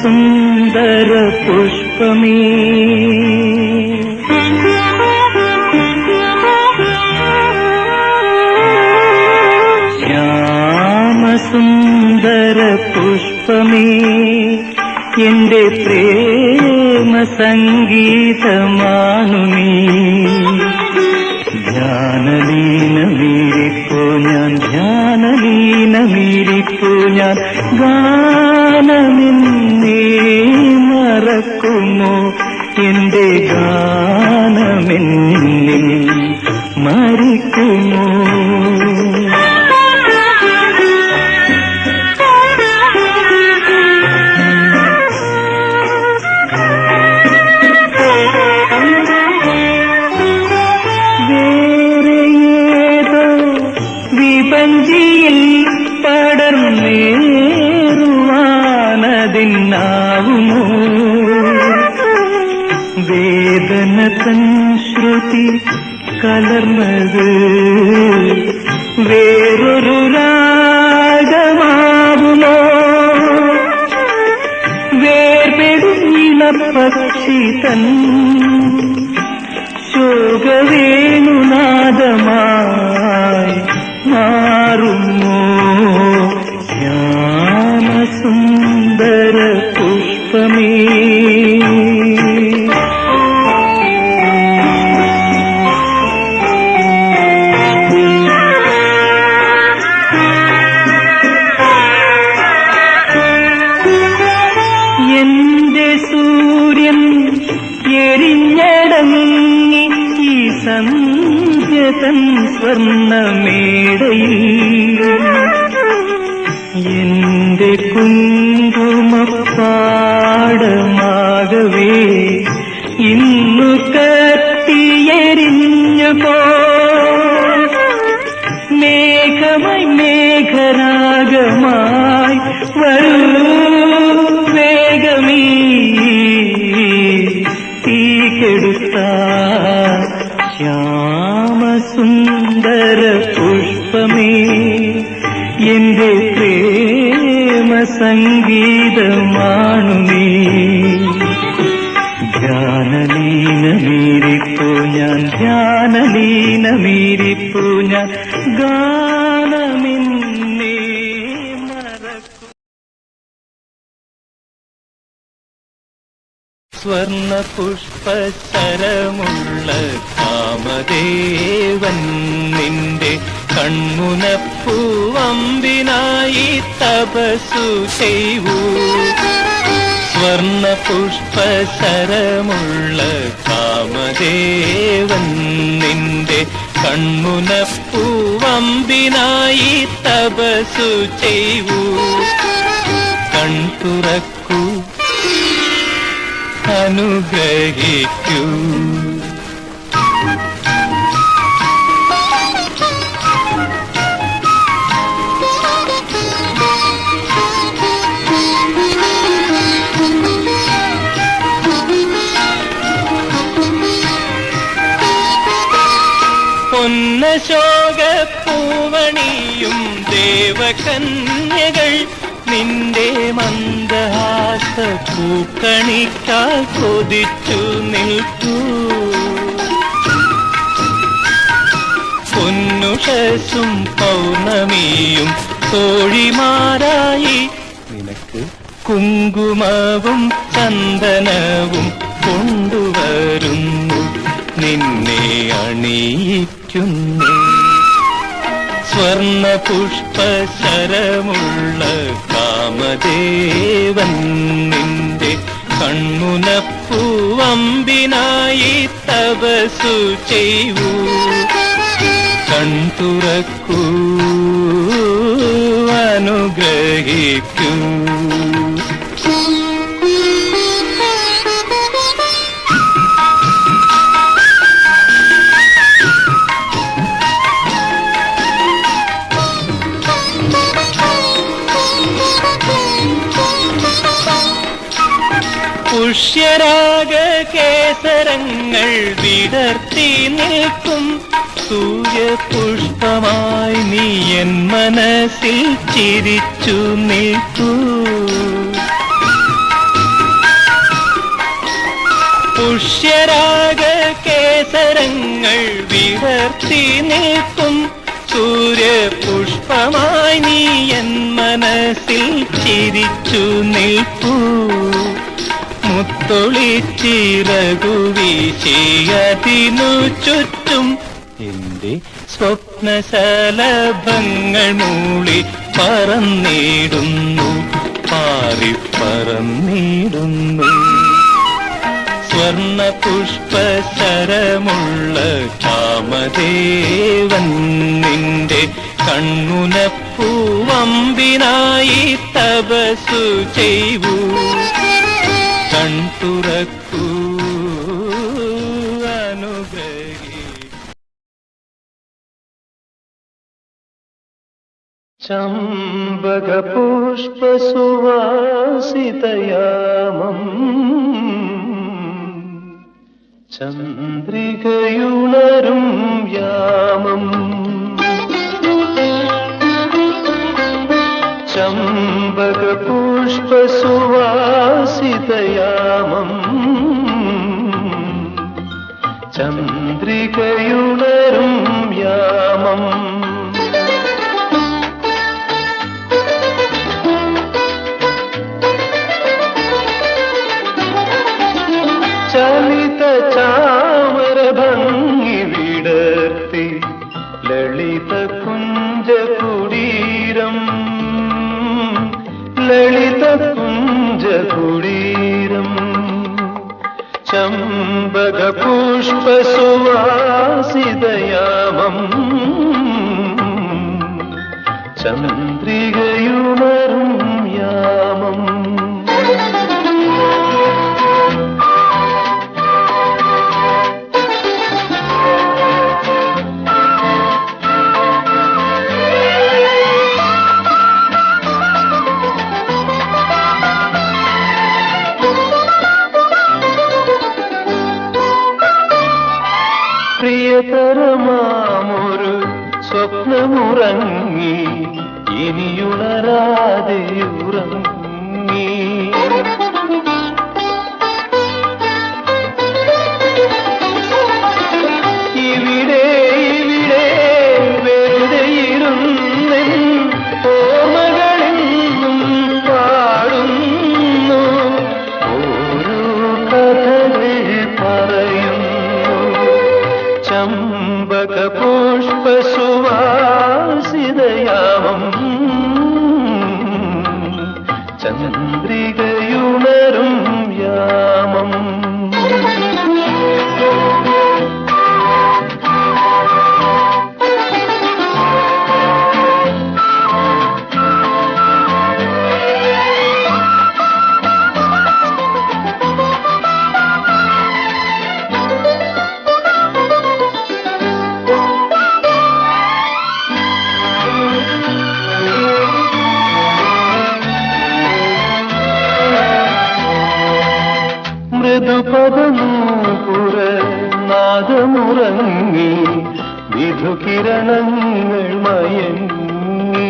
സുന്ദര പുഷ്പമേ ശ്യാമസുന്ദര പുഷ്പമേ എന്റെ പ്രേമ സംഗീതമാണു നീ ധ്യാനലീനമീരിപ്പോ ഞാൻ ധ്യാനലീനമീരിപ്പോ ഞാൻ ഗാനമെന്നേ മറക്കുമോ എന്റെ ഗാനമെന്നിൽ മരിക്കുമോ വഞ്ചിയിൽ പടർന്നേറുവാനതിനാവുമോ വേദന തൻ ശ്രുതി കലർന്നത് വേറൊരു രാഗമാവുമോ വേർപെടുന്ന പക്ഷി തൻ ശോകവേണുനാദമായി മാറുമോ ശ്യാമസുന്ദര പുഷ്പമേ എന്റെ സൂര്യൻ എരിഞ്ഞടങ്ങി ഈ സന്ധ്യതൻ സ്വർണ്ണമേടയിൽ എന്റെ കുങ്കുമപ്പാടമാകവേ ഇന്നു കത്തിയെരിഞ്ഞു പോ മേഘമായി മേഘരാഗമായി വരൂ വേഗമീ തീ കെടുത്ത ശ്യാമസുന്ദര പുഷ്പമേ എന്റെ പ്രേമ സംഗീതമാണു നീ ധ്യാനലീനമീരിപ്പോ ഞാൻ ധ്യാനലീനമീരിപ്പോ ഞാൻ ഗാനമെന്നേ മറക്കും സ്വർണ്ണ പുഷ്പശരമുള്ള കാമദേവൻ നിന്റെ കൺമുനപ്പൂവമ്പിനായി തപസ്സു ചെയ്യൂ സ്വർണ്ണ പുഷ്പശരമുള്ള കാമദേവൻ നിന്റെ കൺമുനപ്പൂവമ്പിനായി തപസ്സു ചെയ്യൂ കൺതുറക്കൂ അനുഗ്രഹിക്കൂ പൊന്നശോകപ്പൂവണിയും ദേവകന്യകൾ നിന്റെ മന്ദഹാസ പൂക്കണിക്കാൽ കൊതിച്ചു നിൽക്കൂ പൊന്നുഷസും പൗർണമിയും തോഴിമാരായി നിനക്ക് കുങ്കുമവും ചന്ദനവും കൊണ്ടുവരുന്നു നിന്നെ അണിയിക്കുന്നു സ്വർണ്ണ പുഷ്പശരമുള്ള കാമദേവൻ നിന്റെ കൺമുനപ്പൂവമ്പിനായി തപസ്സു ചെയ്യൂ കൺതുറക്കൂ അനുഗ്രഹിക്കൂ പുഷ്യരാഗ കേസരങ്ങൾ വിടർത്തി നിൽക്കും സൂര്യപുഷ്പമായി നീ എൻ മനസ്സിൽ ചിരിച്ചു നിൽക്കൂ പുഷ്യരാഗ കേസരങ്ങൾ വിടർത്തി നിൽക്കും സൂര്യപുഷ്പമായി നീ എൻ മനസ്സിൽ ചിരിച്ചു നിൽപ്പൂ മുത്തൊളിച്ചിറകു വീശിയതിനു ചുറ്റും എന്റെ സ്വപ്നശലഭങ്ങൾ മൂളി പറന്നിടുന്നു പാറിപ്പറന്നിടുന്നു സ്വർണ പുഷ്പശരമുള്ള കാമദേവൻ നിന്റെ കൺമുനപ്പൂവമ്പിനായി തപസ്സു ചെയ്യൂ കൺതുറക്കൂ അനുഗ്രഹി ചമ്പകപുഷ്പസുവാസിതയാമം ചന്ദ്രികയുണരും യാമം ചമ്പകപുഷ്പസുവാസിതയാമം ചന്ദ്രികയുണരും യാമം ചലിത ചാമരഭംഗി വിടർത്തി ലളിത കുഞ്ചകുടീരം ലളിത കുഞ്ചകുടീരം ചമ്പക പുഷ്പസുവാസിതയാമം ചന്ദ്രികയുണരും യാമം പ്രിയതരമാമൊരു സ്വപ്നമുറങ്ങി ഇനിയുണരാതെ ഉറങ്ങി ഇവിടെ ഇവിടെ വെറുതെയിരുന്നെൻ ഓർമ്മകളെന്നും പാടുന്നു ഓരോ കഥകൾ പറയുന്നു ചമ്പക പുഷ്പസുവാസിതയാമം ചന്ദ്രികയുണരും യാമം മൃദുപദനൂപുര നാദമുറങ്ങി വിധുകിരണങ്ങൾ മയങ്ങി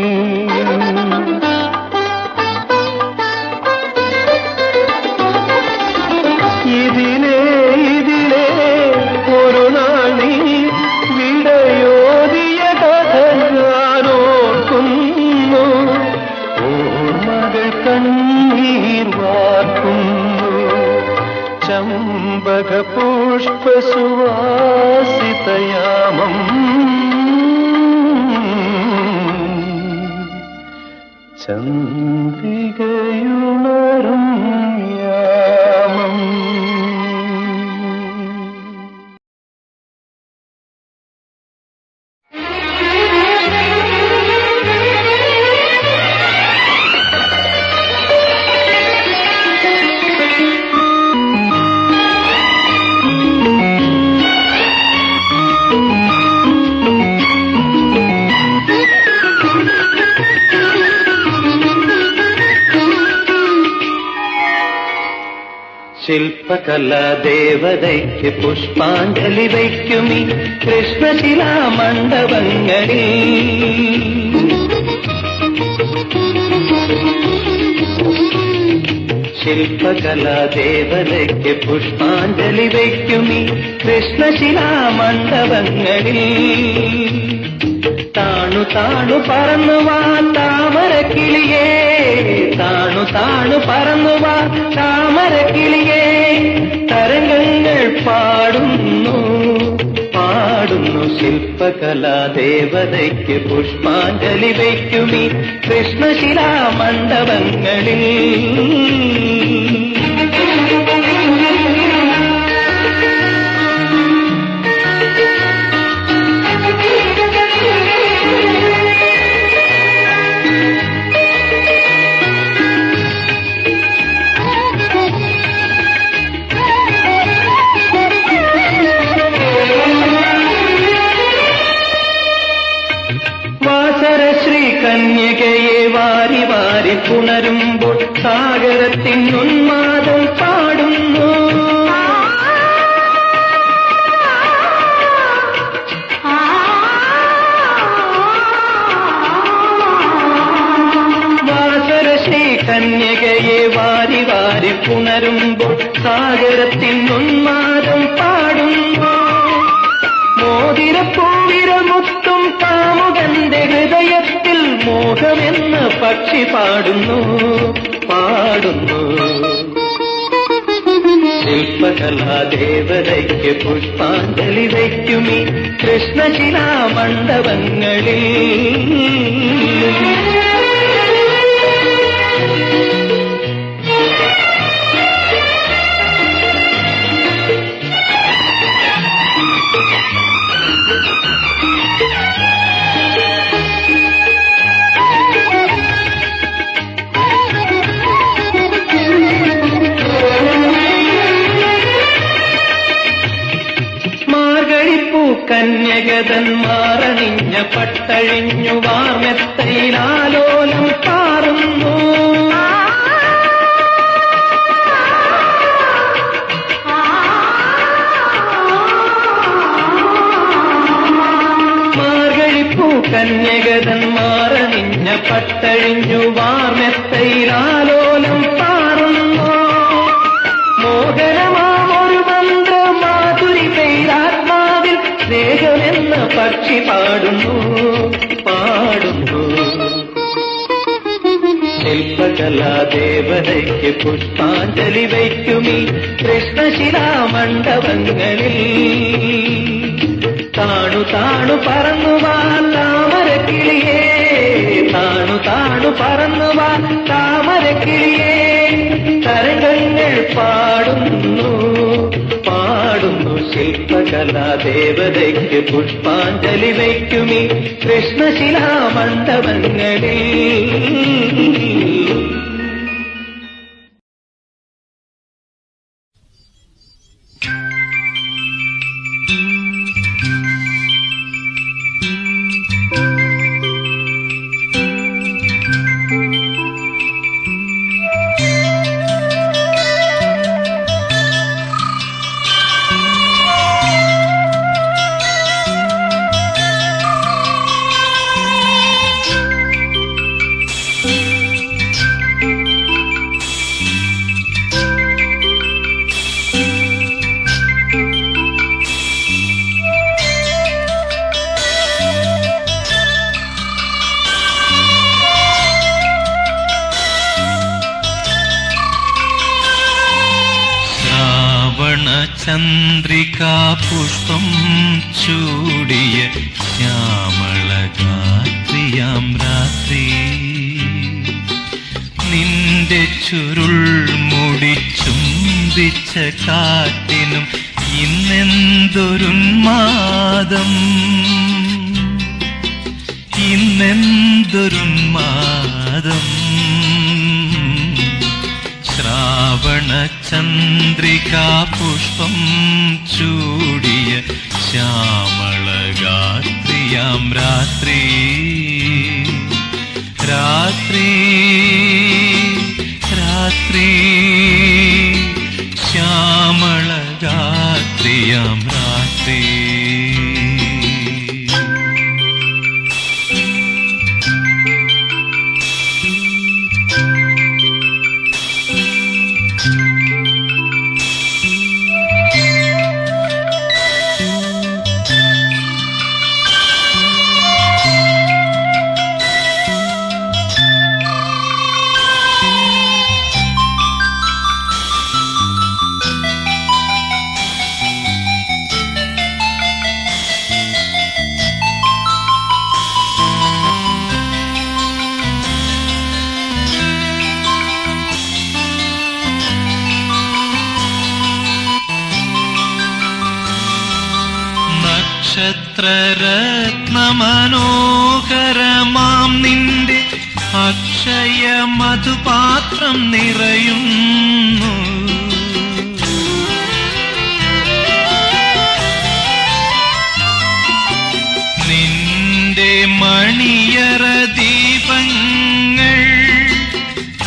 ഇതിലേ ഇതിലേ ഒരു നാൾ നീ വിടയോതിയ കഥ ഞാനോർക്കുന്നു ഓർമ്മകൾ കണ്ണീർ വാർക്കുന്നു ചമ്പക പുഷ്പസുവാസിതയാമം ചന്ദ്രികയുണരും യാമം ശില്പകലാദേവതയ്ക്ക് പുഷ്പാഞ്ജലി വയ്ക്കുമീ കൃഷ്ണശിലാമണ്ഡപങ്ങളിൽ ശില്പകലാദേവതയ്ക്ക് പുഷ്പാഞ്ജലി വയ്ക്കുമീ കൃഷ്ണശിലാമണ്ഡപങ്ങളിൽ. താണു താണു പറന്നുവാ താമരക്കിളിയേ, താണു താണു പറന്നുവാ താമരക്കിളിയേ. തരംഗങ്ങൾ പാടുന്നു പാടുന്നു ശില്പകലാദേവതയ്ക്ക് പുഷ്പാഞ്ജലി വയ്ക്കുമീ കൃഷ്ണശിലാമണ്ഡപങ്ങളിൽ. കന്യകയെ വാരി വാരി പുണരുമ്പോൾ സാഗരത്തിനുന്മാദം പാടുന്നു. വാസരശ്രീ കന്യകയെ വാരി വാരി പുണരുമ്പോൾ സാഗരത്തിനുന്മാദം പാടുന്നു. മോതിരപ്പൂവിരമുത്തും കാമുകന്റെ ഹൃദയത്തിൽ മോഹമെന്ന പക്ഷി പാടുന്നു പാടുന്നു. ശില്പകലാദേവതയ്ക്ക് പുഷ്പാഞ്ജലി വയ്ക്കുമീ കൃഷ്ണശിലാമണ്ഡപങ്ങളിൽ. കന്യകതന്മാരണിഞ്ഞ പട്ടഴിഞ്ഞു വാർമെത്തയിലാലോലം പാറുന്നു. മാർഗഴിപ്പൂ കന്യകതന്മാരണിഞ്ഞ പട്ടഴിഞ്ഞു വാർമെത്തയിലാലോലം പാറുന്നു. മോഹനമാമൊരു മന്ത്രമാധുരി പെയ്താത്മാവിൽ സ്നേഹമെന്ന പക്ഷി പാടുന്നു പാടുന്നു. ശില്പകലാദേവതയ്ക്ക് പുഷ്പാഞ്ജലി വയ്ക്കുമീ കൃഷ്ണശിലാമണ്ഡപങ്ങളിൽ. താണു താണു പറന്നുവാ താമരക്കിളിയേ, താണു താണു പറന്നുവാ താമരക്കിളിയേ. തരംഗങ്ങൾ പാടുന്നു പാടുന്നു ശില്പകലാദേവതയ്ക്ക് പുഷ്പാഞ്ജലി വയ്ക്കുമീ കൃഷ്ണശിലാമണ്ഡപങ്ങളിൽ. ചന്ദ്രികാ പുഷ്പം ചൂടിയ ശ്യാമളഗാത്രിയാം രാത്രി. നിന്റെ ചുരുൾ മുടി ചുംബിച്ച കാറ്റിനും ഇന്നെന്തൊരുന്മാദം, ഇന്നെന്തൊരുന്മാദം. ശ്രാവണചന്ദ്രികാ പുഷ്പം ചൂടിയ ശ്യാമളഗാത്രിയാം രാത്രി. രാത്രി രാത്രി ശ്യാമളഗാത്രിയാം രാത്രി. നക്ഷത്രരത്നമനോഹരമാം നിന്റെ അക്ഷയ മധുപാത്രം നിറയുന്നു. നിന്റെ മണിയറ ദീപങ്ങൾ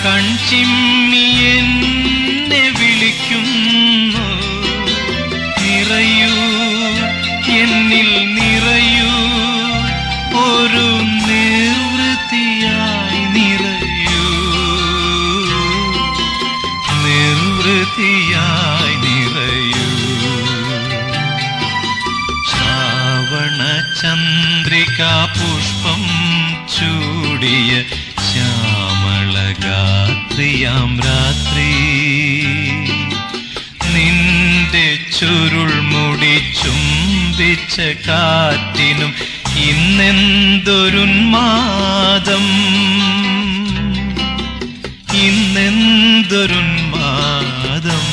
കൺചിമ്മി എന്നെ വിളിക്കുന്നു. നിറയൂ എന്നിൽ നിറയൂ, ഒരു നിർവൃത്തിയായി നിറയൂ, നിർവൃത്തിയായി നിറയൂ. ശ്രാവണ ചന്ദ്രികാ പുഷ്പം ചൂടിയ ശ്യാമളഗാത്രിയാം രാത്രി, നിന്റെ ചുരുൾമുടി ചുംബിച്ച കാറ്റിനും ഇന്നെന്തൊരുന്മാദം, ഇന്നെന്തൊരുന്മാദം.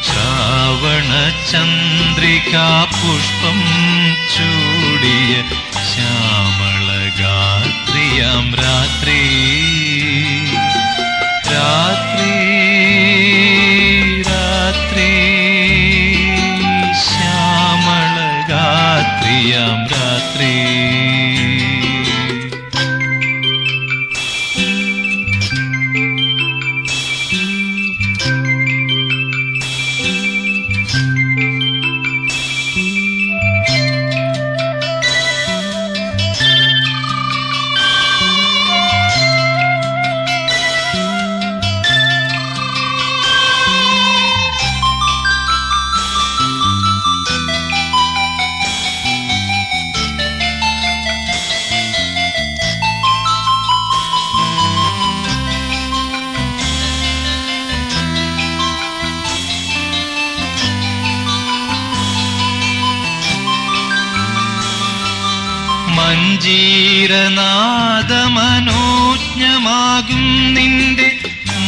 ശ്രാവണ ചന്ദ്രികാ പുഷ്പം ചൂടിയ ശ്യാമളഗാത്രിയാം രാത്രി, രാത്രി, രാത്രി, ശ്യാമളഗാത്രിയാം രാത്രി. മഞ്ജീരനാദമനോജ്ഞമാകും നിന്റെ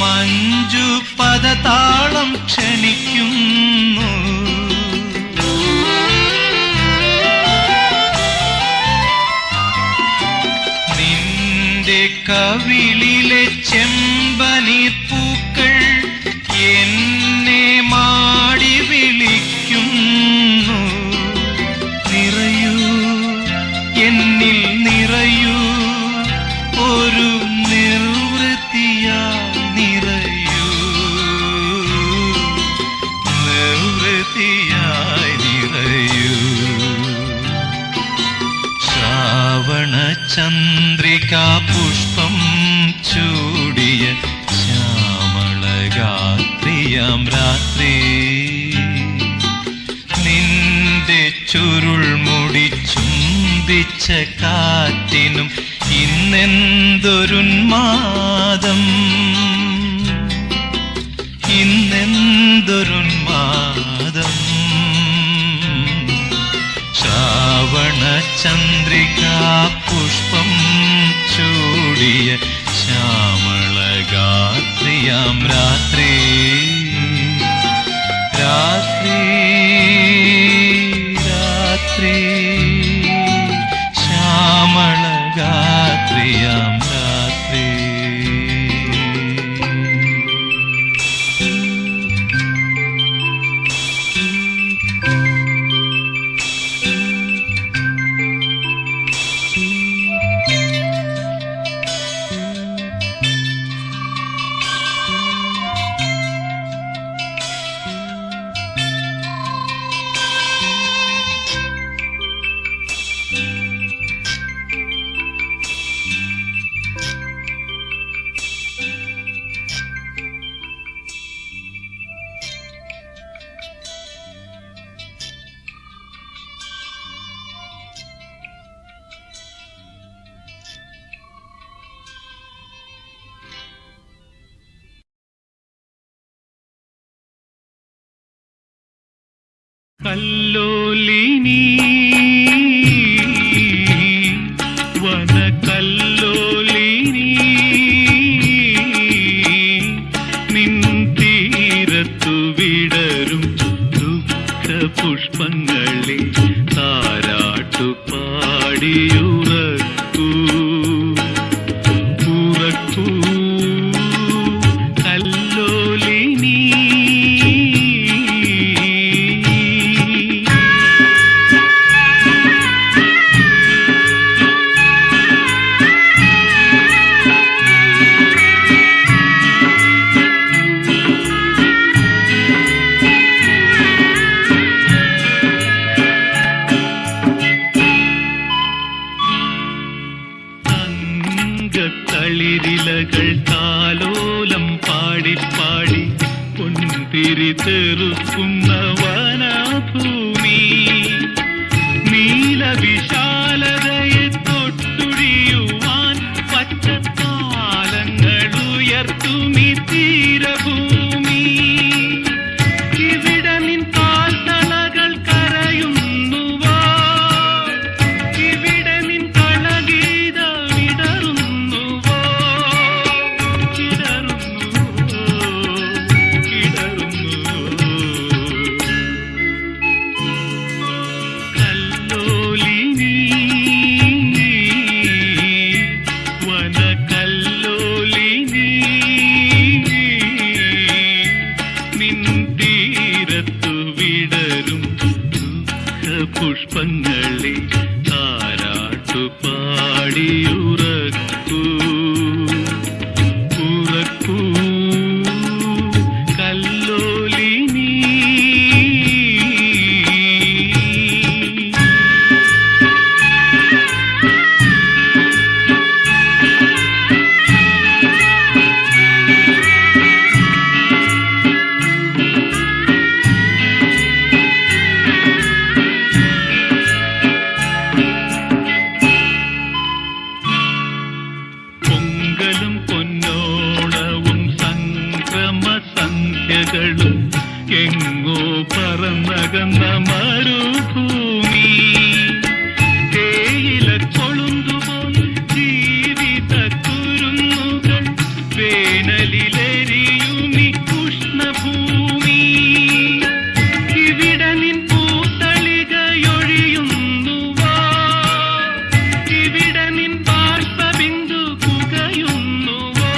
മഞ്ജു പദതാളം ക്ഷണിക്കുന്നു. നിന്റെ കവിളിലെ ചെമ്പനീർപ്പൂക്കൾ എന്നെ മാടി വിളിക്കുന്നു. നിറയൂ എന്നിൽ നിറയൂ, ഒരു നിർവൃത്തിയായി നിറയൂ, നിർവൃത്തിയായി നിറയൂ. ശ്രാവണ ചന്ദ്രികാ പുഷ്പം ചൂടിയ ശ്യാമളഗാത്രിയാം രാത്രി, നിന്റെ ചുരുൾമുടി ചുംബിച്ച കാറ്റിനും ഇന്നെന്തൊരുന്മാദം, ഇന്നെന്തൊരുന്മാദം. ശ്രാവണ ചന്ദ്രികാ പുഷ്പം ചൂടിയ ശ്യാമളഗാത്രിയാം രാത്രി, രാത്രി, രാത്രി, ശ്യാമളഗാത്രിയാം രാത്രി. കല്ലോലിനി വനകല്ലോലിനി നിൻ തീരത്തു വിടരും ദുഃഖ പുഷ്പങ്ങളെ താരാട്ടു പാടിയുറക്കൂ ഉറക്കൂ കല്ലോലിനി. കളിരിലകൾ താലോലം പാടിപ്പാടി പൊന്തിരി തെറുക്കുന്ന വനഭൂമി നീലവിശാലതയെ തൊട്ടുഴിയുവാൻ പച്ചത്താലങ്ങൾ ഉയർത്തുമി തീരഭൂമി. ഇവിടെ നിൻ കാൽത്തളകൾ കരയുന്നുവോ, ഇവിടെ നിൻ കളഗീത വിടറുന്നുവോ, കല്ലോലിനി വനകല്ലോലിനി നിൻ തീരത്തു വിടരും പുഷ്പങ്ങളെ താരാട്ടു പാടിയുറക്കൂ ഉറക്കൂ കല്ലോലിനി. പൊങ്കലും പൊന്നോണവും സംക്രമ സന്ധ്യകളും എങ്ങോ പറന്നകന്ന മരുഭൂമി തേയില കൊളുന്തുപോൽ ജീവിത കുരുന്നുകൾ വേനലിലെരിയുമി ഉഷ്ണഭൂമി. ഇവിടെ നിൻ പൂത്തളികയൊഴിയുന്നുവോ, ഇവിടെ നിൻ ബാഷ്പബിന്ദു പുകയുന്നുവോ,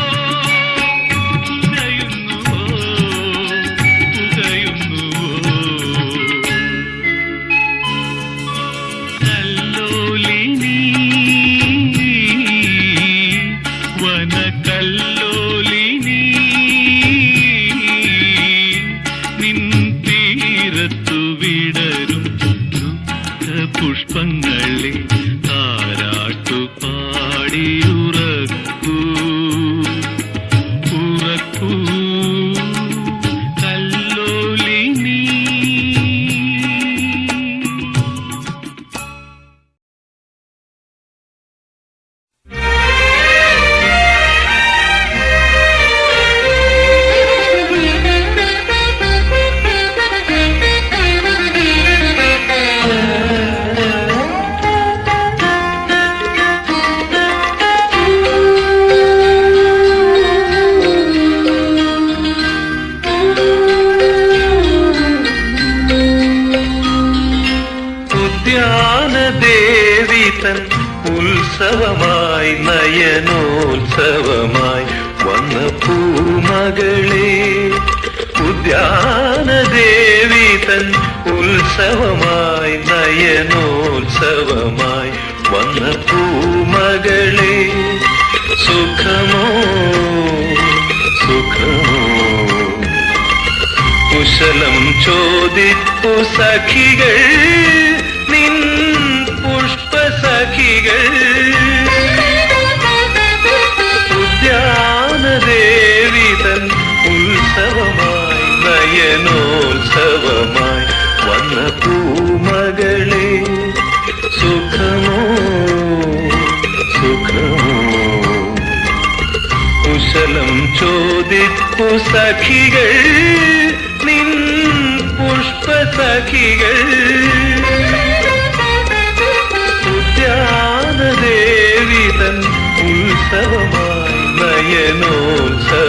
പുകയുന്നുവോ, പുകയുന്നുവോ. കല്ലോലിനി വനകല്ലോലിനി നിൻ തീരത്തു വിടരും പുഷ്പങ്ങളെ താരാട്ടു പാടിയുറക്കൂ ഉറക്കൂ കല്ലോലിനി. ഉദ്യാനദേവിതൻ ഉത്സവമായി നയനോത്സവമായി വന്ന പൂമകളെ ഉദ്യാനദേവിതൻ ഉത്സവമായി നയനോത്സവമായി വന്ന പൂമകളെ സുഖമോ സുഖമോ കുശലം ചോദിപ്പു സഖികൾ നിൻ പുഷ്പസഖികൾ ഉദ്യാനദേവിതൻ ഉത്സവമായി നയനോത്സവമായി വന്ന പൂമകളെ സുഖമോ സുഖമോ കുശലം ചോദിപ്പു സഖികൾ നിൻ പുഷ്പസഖികൾ ഉദ്യാനദേവിതൻ ഉത്സവമായി നയനോത്സവമായി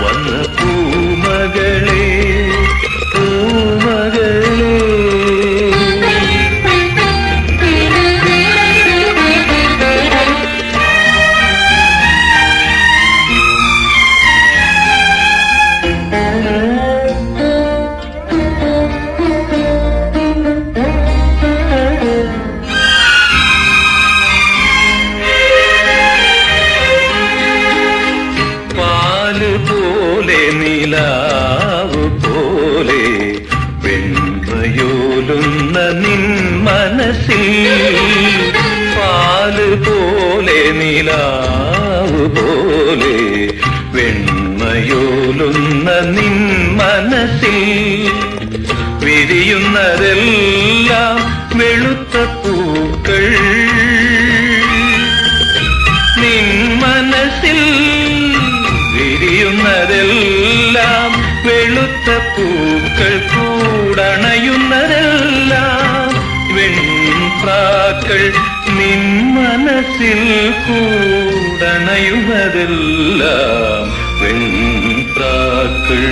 വന്ന പൂമകളെ പൂമകളെ. വെണ്മയോലുന്ന നിൻ മനസ്സിൽ പാല് പോലെ നിലാവ് പോലെ വെണ്മയോലുന്ന നിൻ മനസ്സിൽ വിരിയുന്നതെല്ലാം വെളുത്ത പൂക്കൾ നിൻ മനസ്സിൽ വിരിയുന്നതെല്ലാം വെളുത്ത പൂക്കൾ കൂടണയുന്നതെല്ലാം വെൺപ്രാക്കൾ നിൻ മനസ്സിൽ കൂടണയുന്നതെല്ലാം വെൺപ്രാക്കൾ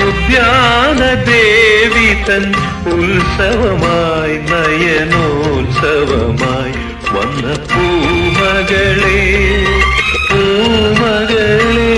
ഉദ്യാനദേവി തൻ ഉത്സവമായി നയനോത്സവമായി വന്ന പൂമകളെ പൂമകളെ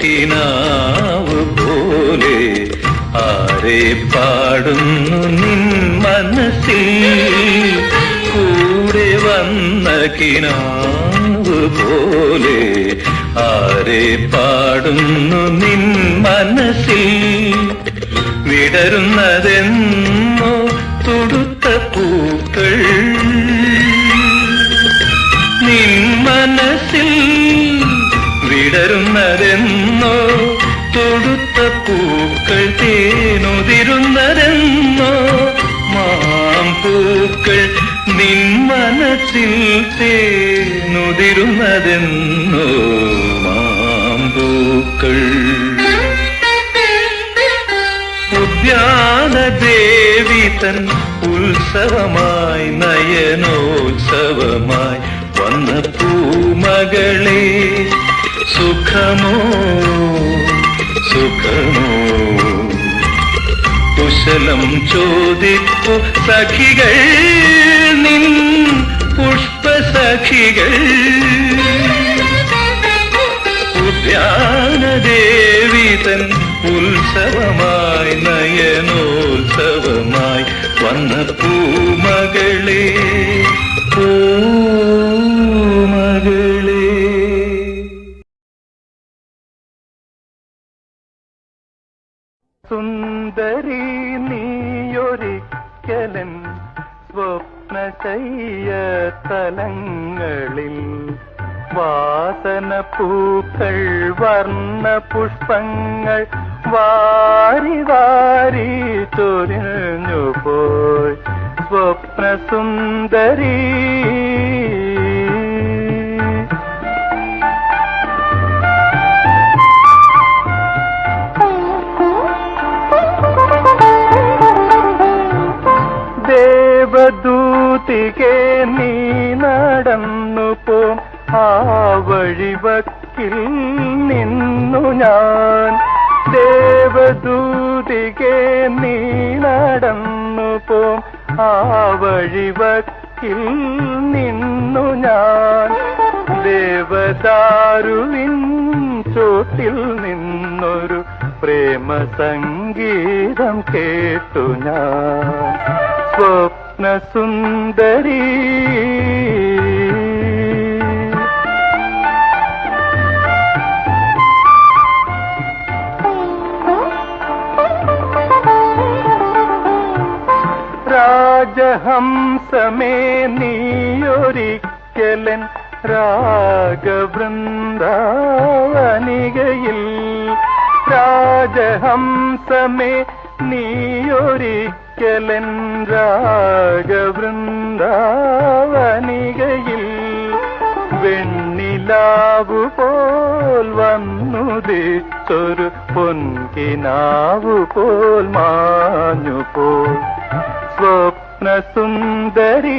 കിനാവ് പോലെ ആരെ പാടുന്നു നിൻ മനസ്സിൽ കൂടെ വന്ന കിനാവ് പോലെ ആരെ പാടുന്നു നിൻ മനസ്സിൽ വിടരുന്നതെന്നോ തുടുത്ത പൂക്കൾ നിൻ മനസ്സിൽ വിടരുന്നതെന്നോ തൊടുത്ത പൂക്കൾ തേനുതിരുന്നതെന്നോ മാമ്പൂക്കൾ നിൻ മനസ്സിൽ തേനുതിരുന്നതെന്നോ മാമ്പൂക്കൾ ഉദ്യാനദേവി തൻ ഉത്സവമായി നയനോത്സവമായി വന്ന പൂമകളെ സുഖമോ സുഖമോ കുശലം ചോദിപ്പു സഖികൾ നിൻ പുഷ്പസഖികൾ ഉദ്യാനദേവി തൻ ഉത്സവമായി നയനോത്സവമായി വന്ന പൂമകളെ പൂമകളെ സുന്ദരി നീയൊരിക്കലൻ സ്വപ്നശയ്യ തലങ്ങളിൽ വാസന പൂക്കൾ വർണ്ണ പുഷ്പങ്ങൾ വാരി വാരി ചൊരിഞ്ഞു പോയി സ്വപ്നസുന്ദരി ദേവദൂതികെ നീ നടന്നു പോം ആ വഴിവക്കിൽ നിന്നു ഞാൻ ദേവദൂതികെ നീ നടന്നു പോം ആ വഴിവക്കിൽ നിന്നു ഞാൻ ദേവദാരുവിൻ ചോട്ടിൽ നിന്നൊരു പ്രേമ സംഗീതം കേട്ടു ഞാൻ സ്വപ്നസുന്ദരി രാജഹംസമേ നീയൊരിക്കലൻ രാഗവൃന്ദാവനികയിൽ രാജഹംസമേ നീയൊരിക്കലൻ രാഗവൃന്ദാവനികയിൽ വെണ്ണിലാവു പോൽ വന്നുദിച്ചൊരു പൊൻകിനാവു പോൽ മാഞ്ഞു പോൽ സ്വപ്നസുന്ദരി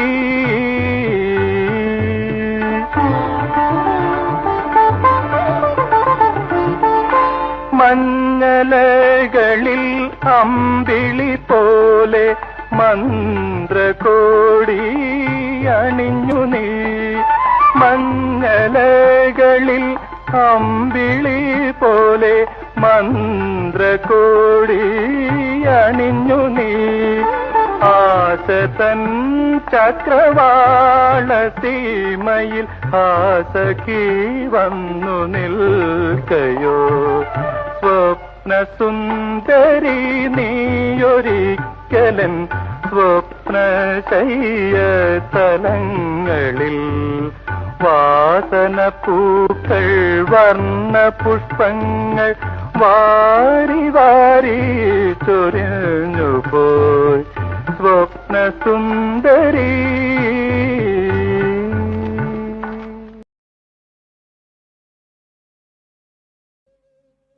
മഞ്ഞലകളിൽ അമ്പിളി പോലെ മന്ത്രകോടി കോടി അണിഞ്ഞു നീ മഞ്ഞലകളിൽ അമ്പിളി പോലെ മന്ത്രകോടി അണിഞ്ഞു നീ ആശതൻ ചക്രവാള സീമയിൽ ആസഖി വന്നു നിൽക്കയോ സ്വപ്നസുന്ദരി നീയൊരിക്കലൻ സ്വപ്നശയ്യ തലങ്ങളിൽ വാസന പൂക്കൾ വർണ്ണ പുഷ്പങ്ങൾ വാരി വാരി ചൊരിഞ്ഞു പോയി സ്വപ്നസുന്ദരി.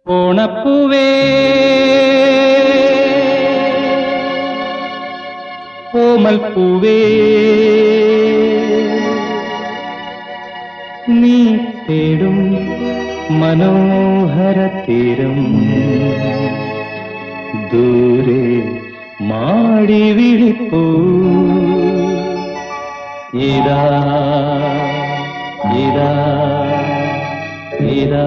ഓണപ്പൂവേ ഓമൽപ്പൂവേ നീ തേടും മനോഹര തീരം ദൂരെ മാടി വിളിപ്പൂ ഇതാ ഇതാ ഇതാ.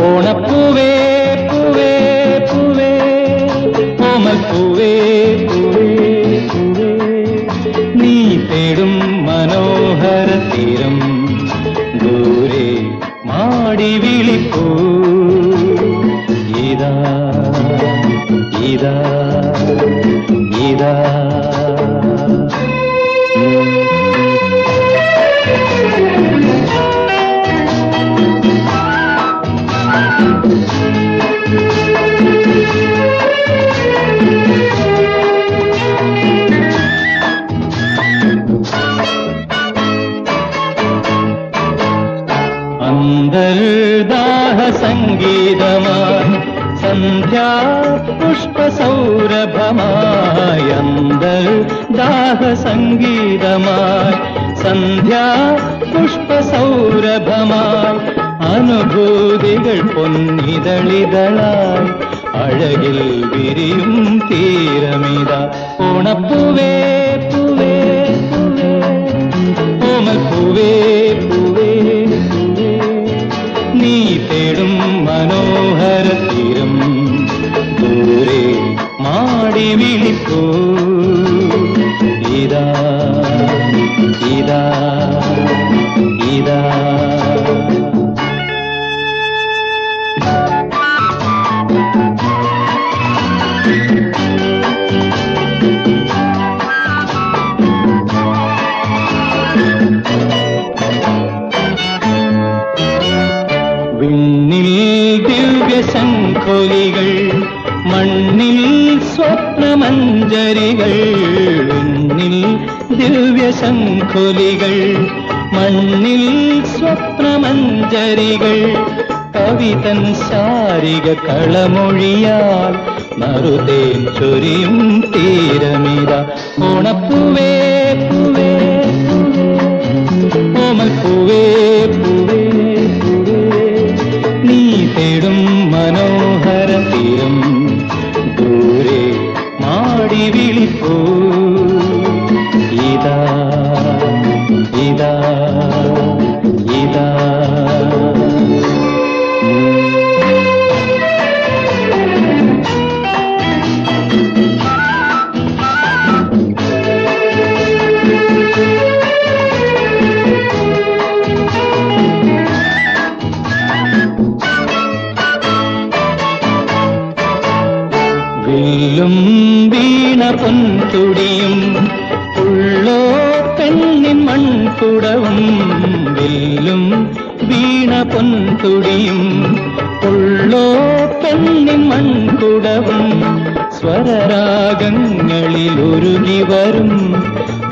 ഓണപ്പൂവേ പൂവേ പൂവേ ഓമൽപ്പൂവേ പൂവേ പൂവേ നീ തേടും മനോഹര തീരം ദൂരെ മാടി വിളിപ്പൂ ഇതാ ഇതാ ഇതാ. അന്തർദാഹ സംഗീതമായി സന്ധ്യാ പുഷ്പസൗരഭമായി അന്തർദാഹ സംഗീതമായി സന്ധ്യാ പുഷ്പസൗരഭമായി അനുഭൂതികൾ പൊന്നിതളിതളായി അഴകിൽ വിരിയും തീരമിതാ. ഓണപ്പൂവേ പൂവേ പൂവേ ഓമൽപ്പൂവേ പൂവേ നീ തേടും മനോഹര തീരം ദൂരെ മാടി വിളിപ്പൂ ഇതാ ഇതാ ഇതാ. വിണ്ണിൽ ദിവ്യശംഖൊലികൾ മണ്ണിൽ സ്വപ്നമഞ്ജരികൾ വിണ്ണിൽ ദിവ്യശംഖൊലികൾ മണ്ണിൽ സ്വപ്നമഞ്ജരികൾ കവിതൻ ശാരിക കളമൊഴിയാൽ നറുതേൻ ചൊരിയും തീരമിതാ. ഓണപ്പൂവേ പൂവേ ഓമൽപ്പൂവേ പൂവേ നീ തേടും മനോഹര തീരം ദൂരെ മാടി വിളിപ്പൂ ഇതാ ഇതാ ഇതാ. വില്ലും വീണ പൊൻതുടിയും ഉള്ളോ പെണ്ണിൻ മൺകുടവും വില്ലും വീണ പൊൻതുടിയും ഉള്ളോ പെണ്ണിൻ മൺകുടവും സ്വരരാഗങ്ങളിൽ ഒരുങ്ങി വരും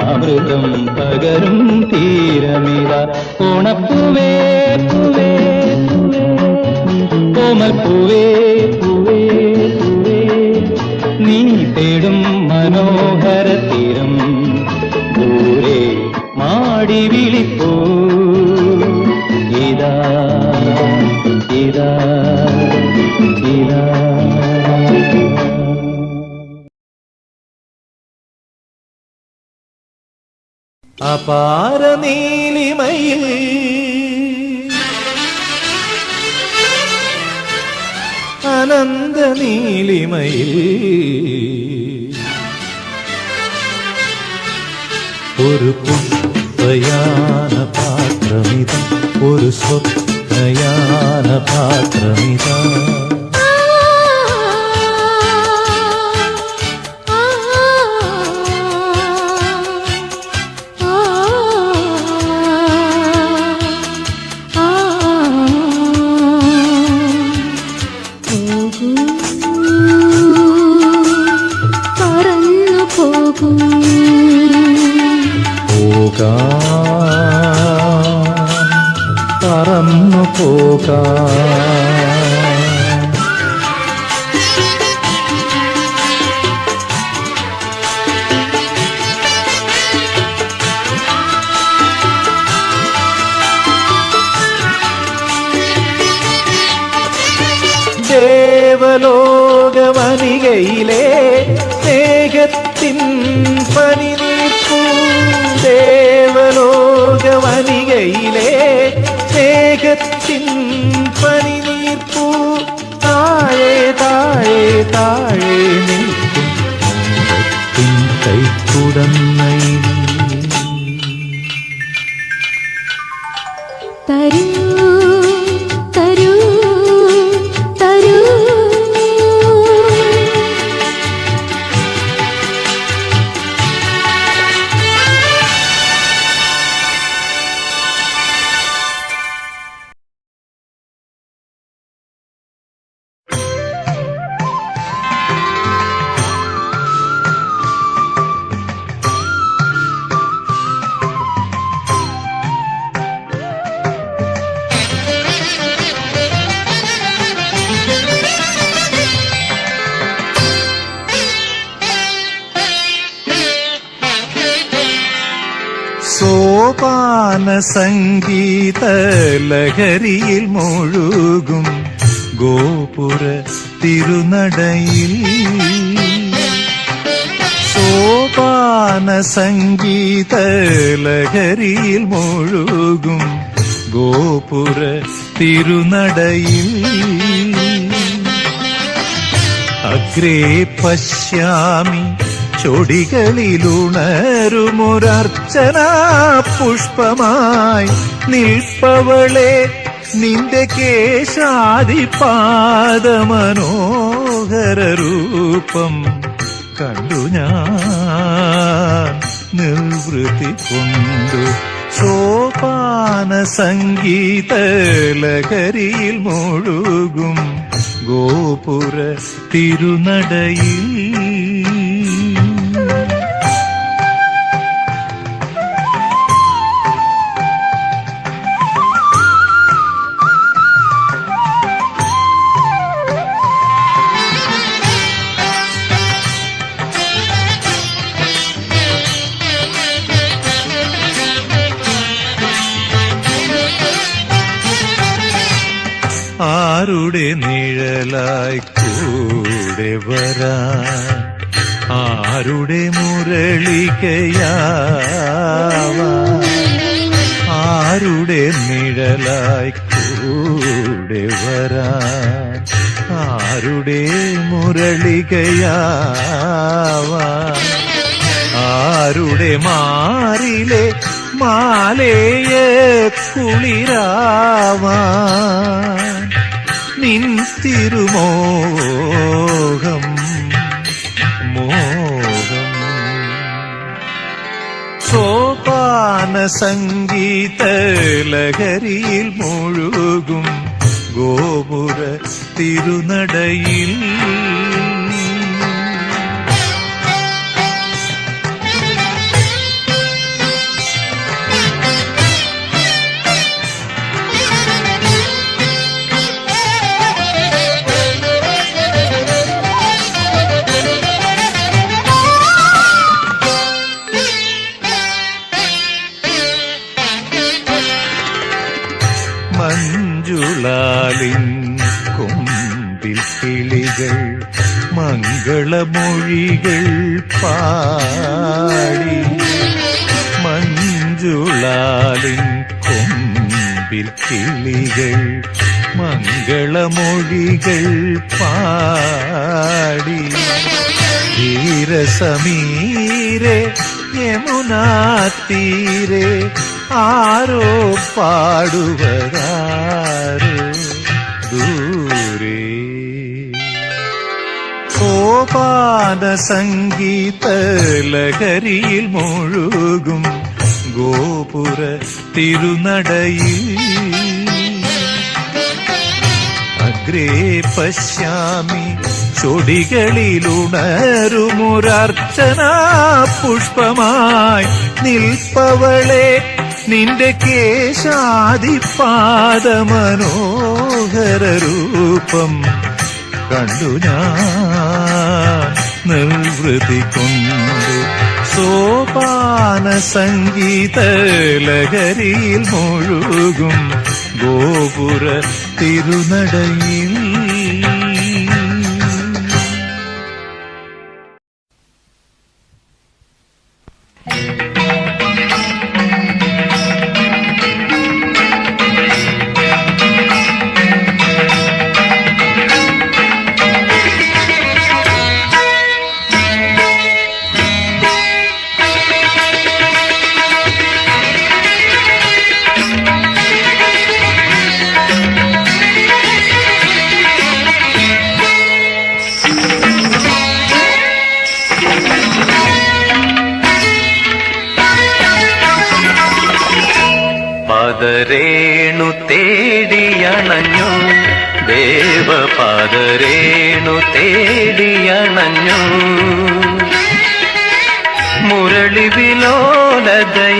അമൃതം പകരും തീരമിതാ. ഓണപ്പൂവേ പൂവേ പൂവേ ഓമൽപ്പൂവേ പൂവേ പൂവേ നീ തേടും മനോഹര തീരം ദൂരെ മാടി വിളിപ്പൂ ഇതാ ഇതാ ഇതാ. അപാര നീലിമയിൽ അനന്ത നീലിമയിൽ ഒരു പുഷ്പയാന പാത്രമിത ഒരു സ്വപ്നയാന പാത്രമിത പറന്നു പോകാം. ദേവലോകവനികയിലെ സ്നേഹത്തിൻ പനിനീർപ്പൂ ദേവലോകവനികയിലെ സ്നേഹത്തിൻ പനിനീർപ്പൂ താഴെ താഴെ താഴെ നിൽക്കും മോഹത്തിൻ കൈക്കുടന്നയിൽ തരൂ തരൂ തരൂ സോപാന സംഗീത ലഹരിയിൽ മുഴുകും ഗോപുര തിരുനടയിൽ സോപാന സംഗീത ലഹരിയിൽ മുഴുകും ഗോപുര തിരുനടയിൽ അഗ്രേ പശ്യാമി ചൊടികളിലുണരുമൊരർച്ചനാ പുഷ്പമായി നിൽപ്പവളെ നിന്റെ കേശാദിപാദമനോഹര രൂപം കണ്ടു ഞാൻ നിർവൃതി കൊണ്ടു സോപാന സംഗീത ലഹരിയിൽ മുഴുകും ഗോപുര തിരുനടയിൽ ആരുടെ നിഴലായി കൂടെ വരാൻ ആരുടെ മുരളികയാവാൻ ആരുടെ നിഴലായി കൂടെ വരാൻ ആരുടെ മുരളികയാവാൻ ആരുടെ മാറിലെ മാലേയ കുളിരാവാൻ നിൻ തിരുമോഹം മോഹം സോപാന സംഗീത ലഹരിയിൽ മുഴുകും ഗോപുര തിരുനടയിൽ പാടി മഞ്ജുളാലിൻ കൊമ്പിൽ കിളികൾ മംഗളമൊഴികൾ പാടി ധീരസമീരെ യമുനാ തീരെ ആരോ പാടുവതാരോ ദൂരെ സോപാന സംഗീത ലഹരിയിൽ മുഴുകും ഗോപുര തിരുനടയിൽ അഗ്രേ പശ്യാമി ചൊടികളിലുണരുമൊരർച്ചനാ പുഷ്പമായി നിൽപ്പവളെ നിന്റെ കേശാദിപാദമനോഹര രൂപം കണ്ടു ഞാൻ നിർവൃതി കൊണ്ട് സോപാന സംഗീത ലഹരിയിൽ മുഴുകും ഗോപുര തിരുനടയിൽ പാദരേണു തേടിയണഞ്ഞു ദേവപാദരേണു തേടിയണഞ്ഞു മുരളി വിലോലതയാലോ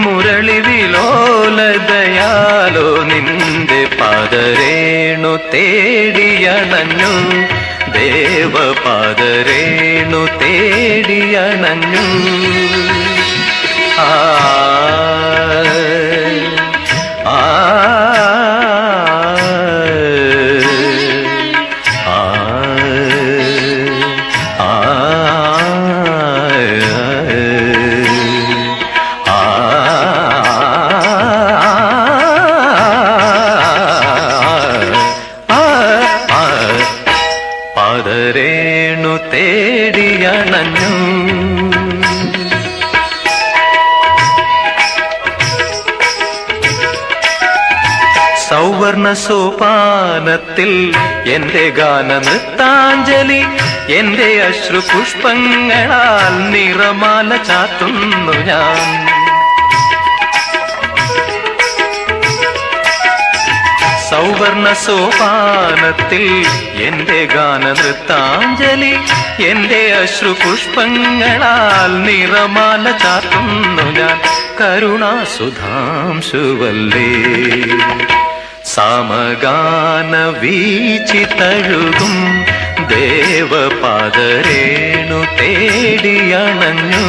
മുരളി വിലോലതയാലോ നിന്റെ പാദരേണു തേടിയണഞ്ഞു ദേവപാദരേണു തേടിയണഞ്ഞു ആ ആ പാദരേണു തേടിയണഞ്ഞു സൗവർണ സോപാനത്തിൽ എന്റെ ഗാന നൃത്താഞ്ജലി എന്റെ അശ്രു പുഷ്പങ്ങളാൽ നിറമാല ചാത്തുന്നു ഞാൻ സൗവർണ സോപാനത്തിൽ എന്റെ ഗാന നൃത്താഞ്ജലി എന്റെ അശ്രു പുഷ്പങ്ങളാൽ നിറമാല ചാത്തുന്നു ഞാൻ കരുണാസുധാംശുവല്ലേ സമഗാന വീച്ചി തഴുകും ദേവപാദരേണു തേടിയണഞ്ഞു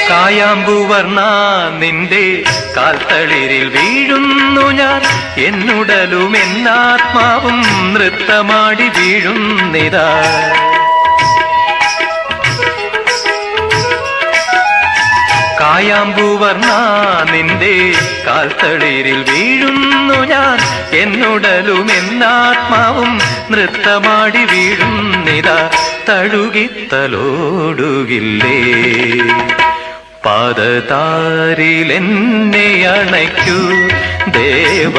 കായാമ്പുവർണ്ണ നിന്റെ കാൽത്തളിരിൽ വീഴുന്നു ഞാൻ എന്നുടലും എന്നാത്മാവും നൃത്തമാടി വീഴുന്നിതാ കായാമ്പുവർണ്ണ നിന്റെ കാൽത്തളിരിൽ വീഴുന്നു ഞാൻ എന്നുടലും എന്നാത്മാവും നൃത്തമാടി വീഴുന്നിതാ തഴുകിത്തലോടുകില്ലേ പാദതാരിലെന്നെ അണയ്ക്കൂ ദേവപാദരേണു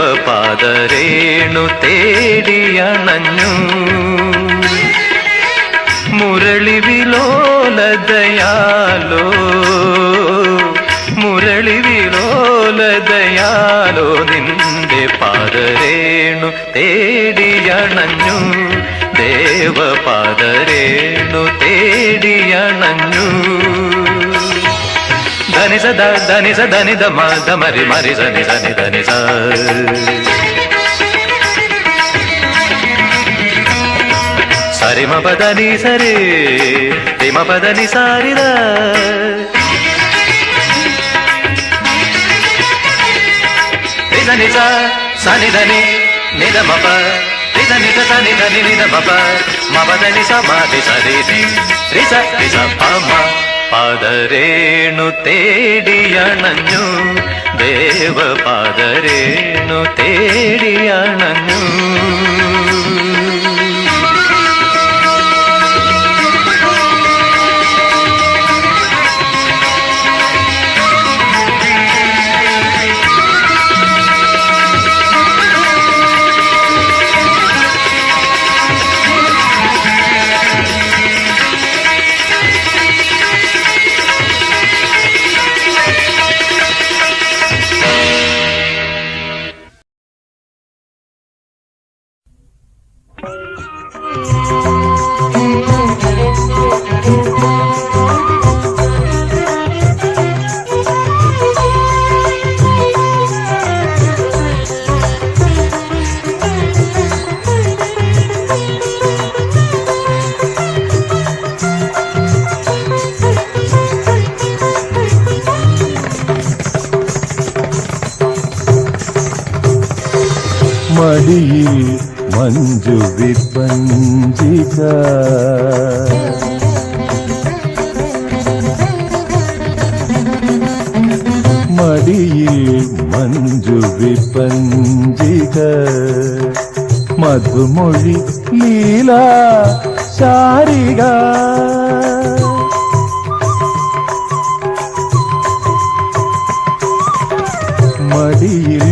തേടിയണഞ്ഞു മുരളി വിലോലതയാലോ മുരളി വിലോലതയാലോ നിന്റെ പാദരേണു തേടിയണഞ്ഞു ദേവപാദരേണു തേടിയണഞ്ഞു ധനി സദ ധനി സ ധനി ധ മരി മരി സനി ധനി ധനി സ ರಿಮ ಪದ ನಿ ಸರಿ ರಿಮ ಪದ ನಿ ಸಾರಿದ ನಿದ ನಿಸ ಸನಿ ಧನಿ ನಿದ ಮಪ ನಿದ ನಿದ ಸನಿ ಧನಿ ನಿದ ಮಪ ಮಪದ ನಿ ಸ ಮಾದಿ ಸರಿ ರಿಸ ರಿಸ ಪಮ പാദരേണു തേടിയണഞ്ഞു ദേവ പാദരേണു തേടിയണഞ്ഞു മടിയിൽ മഞ്ജു വിപഞ്ചിക മടിയിൽ മഞ്ജു വിപഞ്ചിക മധുമൊഴി ലീല ശാരിക മടിയിൽ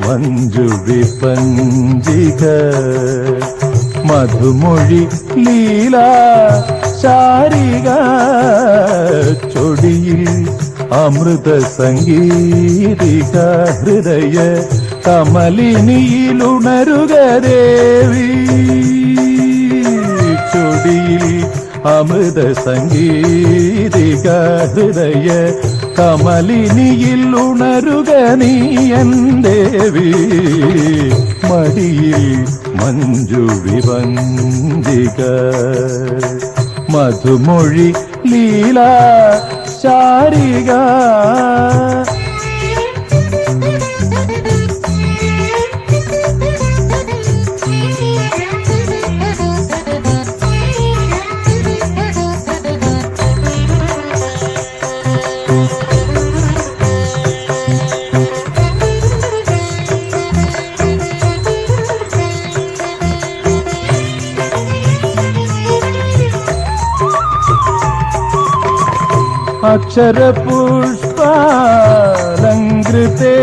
മഞ്ജു വിപഞ്ചിക മധുമൊഴി ലീല ശാരിക ചൊടിയിൽ അമൃത സംഗീതിക ഹൃദയ കമലിനിയിലുണരുക ദേവി ചൊടിയിൽ അമൃത സംഗീതിക ഹൃദയ കമലിനിയിൽ ഉണരുക നീയൻ ദേവി മടിയിൽ മഞ്ജു വിപഞ്ചിക മധുമൊഴി ലീല ശാരിക അക്ഷരപുഷ്പാലങ്കൃതേ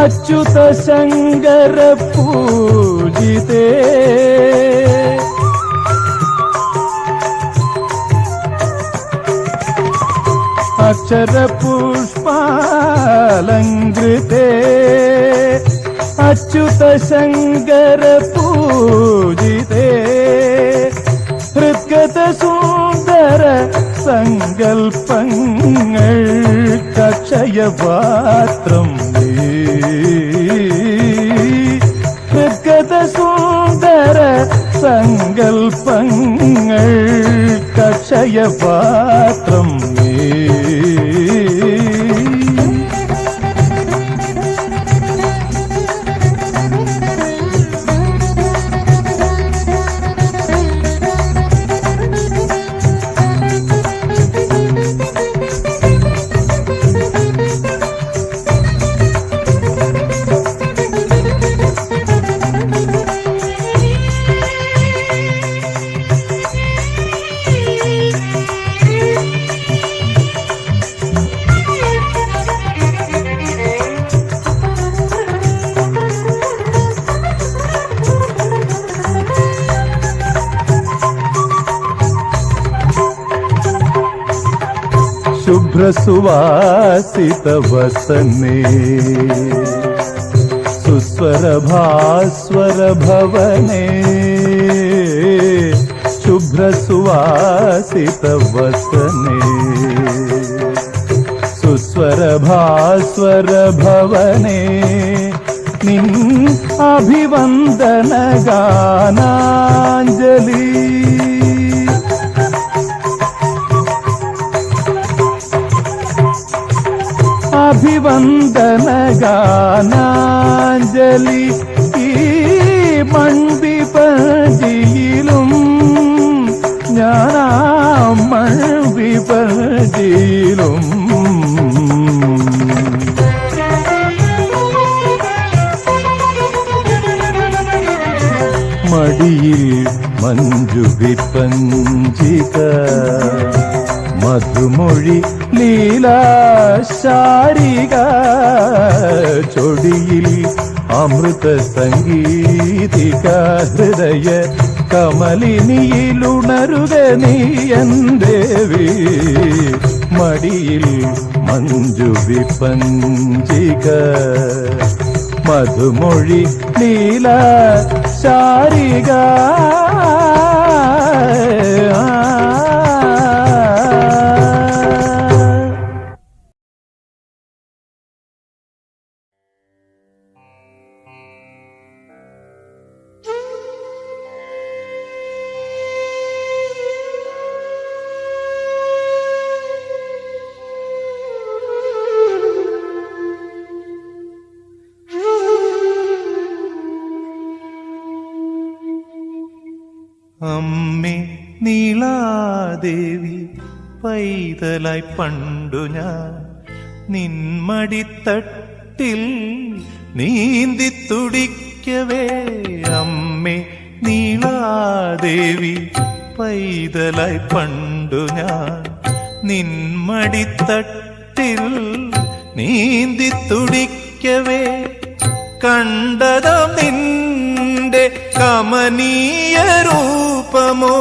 അച്യുത ശങ്കര പൂജിതേ അക്ഷരപുഷ്പാലങ്കൃതേ അച്യുത ശങ്കര പൂജിതേ ഹൃദ്ഗത സുന്ദര സങ്കൽപ്പങ്ങൾ അക്ഷയപാത്രം ഹൃദ്ഗത സുന്ദര സങ്കൽപ്പങ്ങൾ അക്ഷയപാത്രം शुभ्रसुवासितवसने सुस्वरभास्वरभवने शुभ्रसुवासितवसने सुस्वरभास्वरभवने നിൻ അഭിവന്ദന ഗാനാഞ്ജലി. അഭിവന്ദന ഗാനാഞ്ജലി ഈ മൺവിപജിയിലും ഞാനാ മൺവിപജിയിലും. മടിയിൽ മഞ്ജുവിപഞ്ചിക മധുമൊഴി ലീലാശാരിക ചൊടിയിൽ അമൃത സംഗീതിക ഹൃദയ കമലിനിയിലുണരുക നീ എൻ ദേവി. മടിയിൽ മഞ്ജുവിപഞ്ചിക മധുമൊഴി ലീലാശാരിക. അമ്മേ നീളാദേവി പൈതലായി പണ്ടു ഞാൻ നിന്മടിത്തട്ടിൽ നീന്തി തുടിക്കവേ. അമ്മേ നീളാദേവി പൈതലായി പണ്ടു ഞാൻ നിന്മടിത്തട്ടിൽ നീന്തി തുടിക്കവേ. കണ്ടതോ നിന്റെ കമനീയ രൂപമോ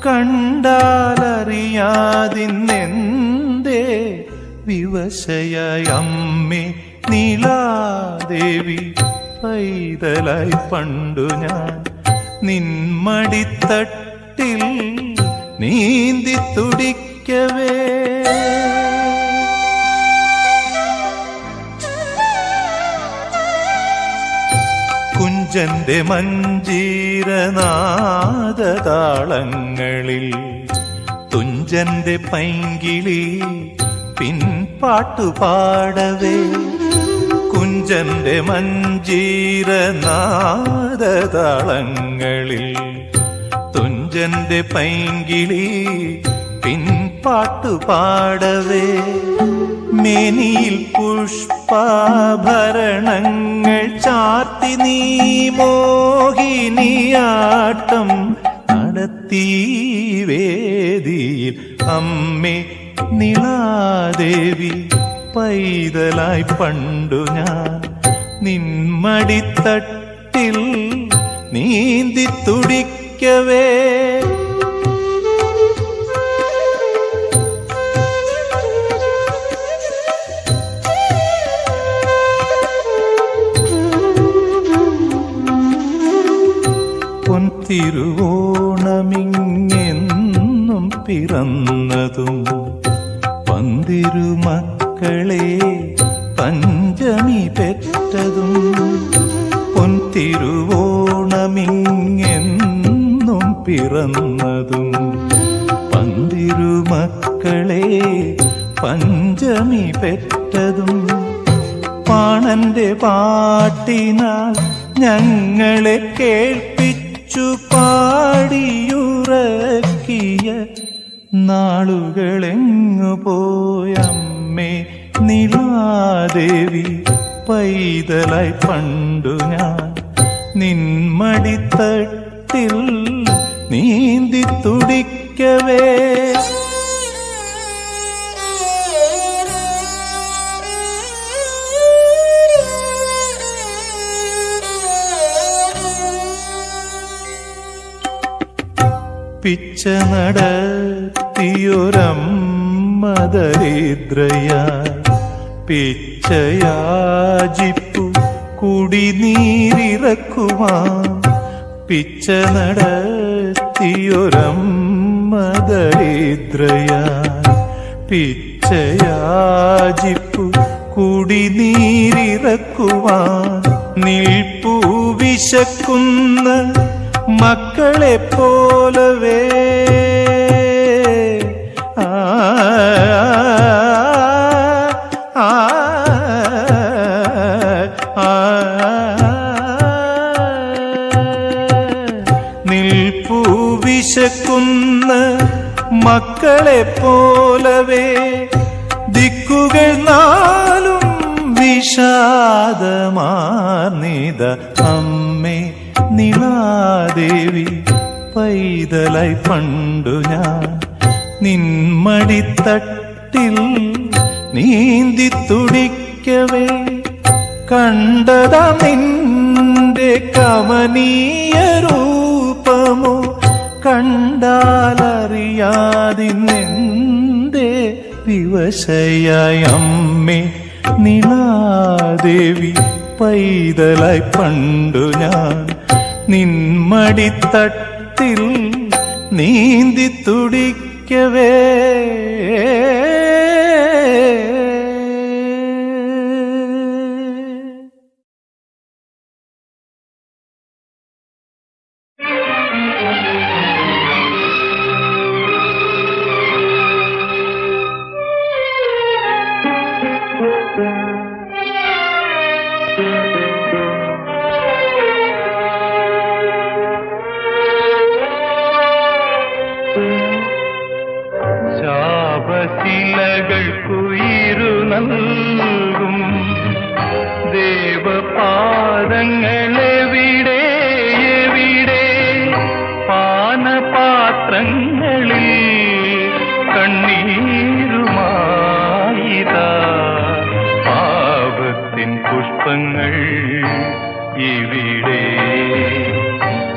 കണ്ടാലറിയാതിന്നെന്തേ വിവശയായി. അമ്മേ നീളാദേവി പൈതലായി പണ്ടു ഞാൻ നിന്മടിത്തട്ടിൽ നീന്തി തുടിക്കവേ. കുഞ്ചന്റെ മഞ്ജീരനാദതാളങ്ങളിൽ തുഞ്ചന്റെ പൈങ്കിളി പിൻപാട്ടുപാടവേ. കുഞ്ചന്റെ മഞ്ജീരനാദതാളങ്ങളിൽ തുഞ്ചന്റെ പൈങ്കിളി പിൻപാട്ടുപാടവേ. മേനിയിൽ പുഷ്പാഭരണങ്ങൾ ചാർത്തി നീ മോഹിനിയാട്ടം നടത്തി വേദിയിൽ. അമ്മേ നീളാദേവി പൈതലായി പണ്ടു ഞാൻ നിന്മടിത്തട്ടിൽ നീന്തി തുടിക്കവേ. തിരുവോണമിങ്ങെന്നും പിറന്നതും പന്തിരുമക്കളെ പഞ്ചമി പെറ്റതും. പൊൻതിരുവോണമിങ്ങെന്നും പിറന്നതും പന്തിരുമക്കളെ പഞ്ചമി പെറ്റതും. പാണന്റെ പാട്ടിനാൽ ഞങ്ങളെ കേൾപ്പിച്ചു പാടിയുറക്കിയ നാളുകളെങ്ങു പോയമ്മേ നീളാദേവി പൈതലായി പണ്ടു ഞാൻ നിന്മടിത്തട്ടിൽ നീന്തി തുടിക്കവേ. പിച്ച നടത്തിയൊരമ്മ ദരിദ്രയായി പിച്ചയാജിപ്പു കുടിനീരിറക്കുവാൻ. പിച്ച നടത്തിയൊരമ്മ ദരിദ്രയായി പിച്ചയാജിപ്പു കുടിനീരിറക്കുവാൻ. നിൽപ്പൂ വിശക്കുന്ന മക്കളെ പോലവേ നിൽപ്പൂ വിശക്കുന്ന മക്കളെ പോലവേ ദിക്കുകൾ നാലും വിഷാദമാർന്നിത അമ്മേ നിളാദേവി പൈതലായി പണ്ടു ഞാൻ നിന്മടിത്തട്ടിൽ നീന്തി തുടിക്കവേ കണ്ടതാ നിന്റെ കമനീയ രൂപമോ കണ്ടാലറിയാതിന്നെന്തേ വിവശയായ അമ്മേ നിളാദേവി പൈതലായി പണ്ടു ഞാൻ നിന്മടിത്തട്ടിൽ നീന്തി തുടിക്കവേ ശാപശിലകൾക്കുയിരു നൽകും ദേവപാദങ്ങളെവിടെ എവിടെ പാനപാത്രങ്ങളിൽ കണ്ണീരുമായിതാ പാപത്തിൻ പുഷ്പങ്ങൾ ഇവിടെ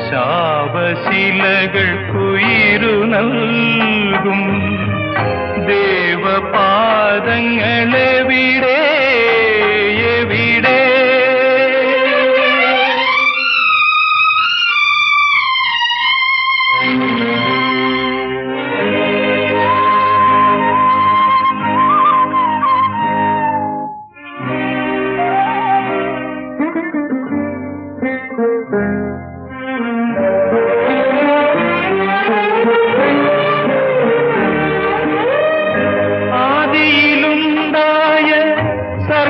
ശാപശിലകൾക്കുയിരു നൽകും ദേവപാദങ്ങളെവിടെ എവിടെ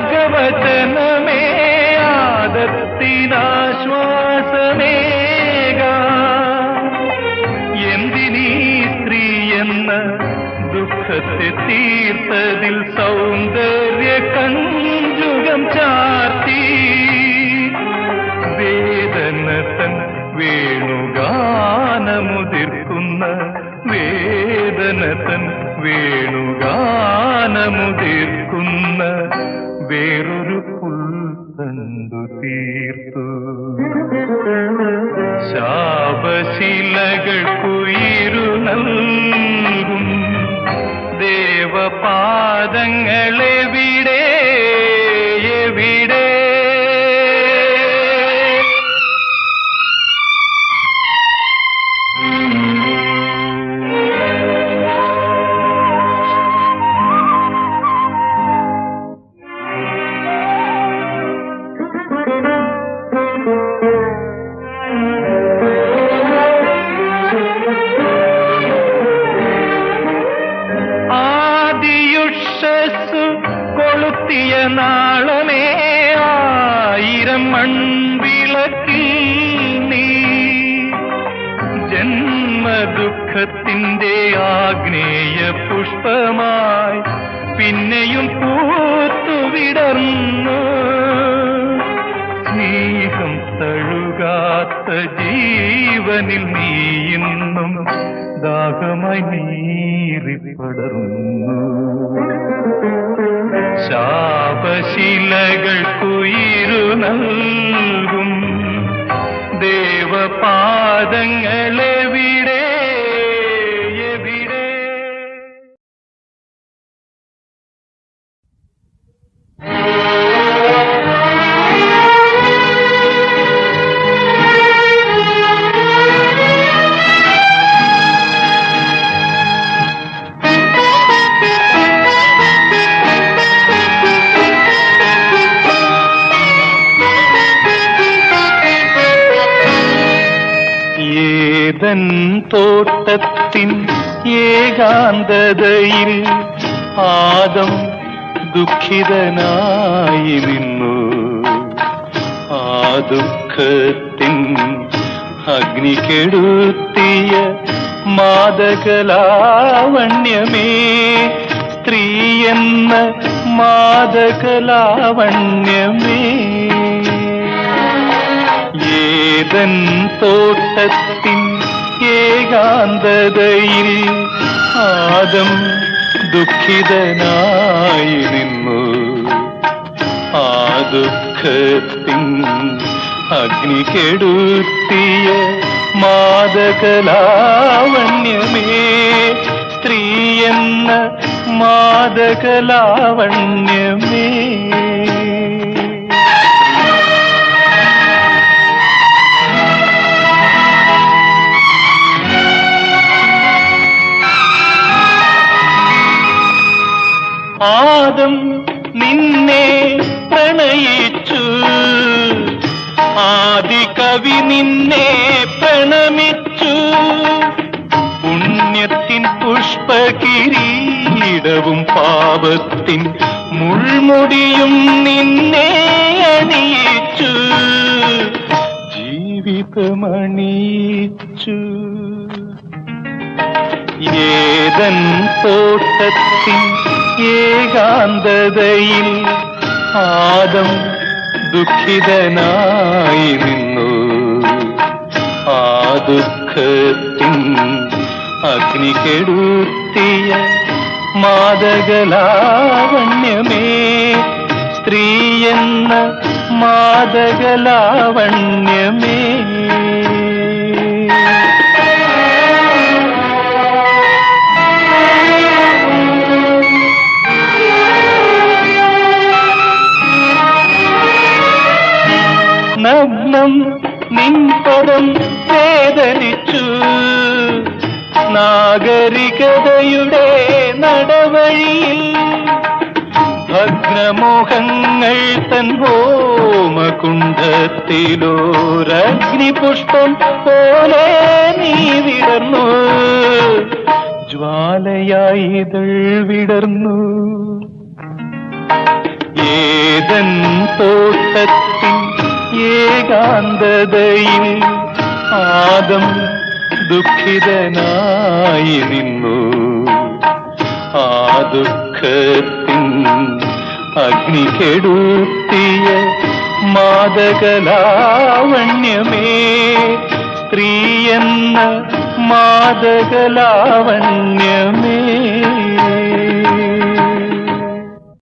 സർഗവചനമേ ആദത്തിനാശ്വാസമേക എന്തിനീ സ്ത്രീ എന്ന ദുഃഖത്തെ തീർത്തതിൽ സൗന്ദര്യ കഞ്ചുകം ചാർത്തി വേദന തൻ വേണുഗാനമുതിർക്കുന്ന വേദന തൻ വേണുഗാനമുതിർക്കുന്ന വേറൊരു പുൽത്തണ്ടു തീർത്തു ശാപശിലകൾക്കുയിരു നൽകും ദേവപാദങ്ങളെവിടെ എവിടെ കൊളുത്തിയ നാളമേ ആയിരം മൺവിളക്കിൽ നീ ജന്മദുഃഖത്തിന്റെ ആഗ്നേയ പുഷ്പമായി പിന്നെയും പൂത്തുവിടർന്നു സ്നേഹം തഴുകാത്ത ജീവനിൽ നീ ഇന്നും ദാഹമായി നീറിപ്പടർന്നു ശാപശിലകൾക്കുയിരു നൽകും ദേവപാദങ്ങളെവിടെ എവിടെ ഏതൻ തോട്ടത്തിൻ ഏകാന്തതയിൽ ആദം ദുഃഖിതനായി നിന്നു. ആ ദുഃഖത്തിൻ അഗ്നി കെടുത്തിയ മാദകലാവണ്യമേ, സ്ത്രീ എന്ന മാദകലാവണ്യമേ. ഏതൻ തോട്ടത്തിൻ ഏകാന്തതയിൽ ആദം ദുഃഖിതനായി നിന്നു. ആ ദുഃഖത്തിൻ അഗ്നി കെടുത്തിയ മാദകലാവണ്യമേ, സ്ത്രീ എന്ന മാദകലാവണ്യമേ. ആദം നിന്നെ പ്രണയിച്ചു, ആദികവി നിന്നെ പ്രണമിച്ചു. പുണ്യത്തിൻ പുഷ്പകിരീടവും പാപത്തിൻ മുൾമുടിയും നിന്നെ അണിയിച്ചു, ജീവിതമണിയിച്ചു. ഏതൻ തോട്ടത്തിൻ ഏകാന്തതയിൽ ആദം ദുഃഖിതനായി നിന്നു. ആ ദുഃഖത്തിൻ അഗ്നി കെടുത്തിയ മാദകലാവണ്യമേ, സ്ത്രീ എന്ന മാദകലാവണ്യമേ. നഗ്നം നിൻപദം വേദനിച്ചു, നാഗരികതയുടെ നടവഴിയിൽ ഭഗ്നമോഹങ്ങൾ തൻ ഹോമകുണ്ഡത്തിലോരഗ്നിപുഷ്പം പോലെ നീ വിടർന്നു, ജ്വാലയായി ഇതൾ വിടർന്നു. ഏതൻ തോട്ടത്തിൻ ഏകാന്തതയിൽ ആദം ദുഃഖിതനായി നിന്നു. ആ ദുഃഖത്തിൻ അഗ്നി കെടുത്തിയ മാദകലാവണ്യമേ, സ്ത്രീ എന്ന മാദകലാവണ്യമേ.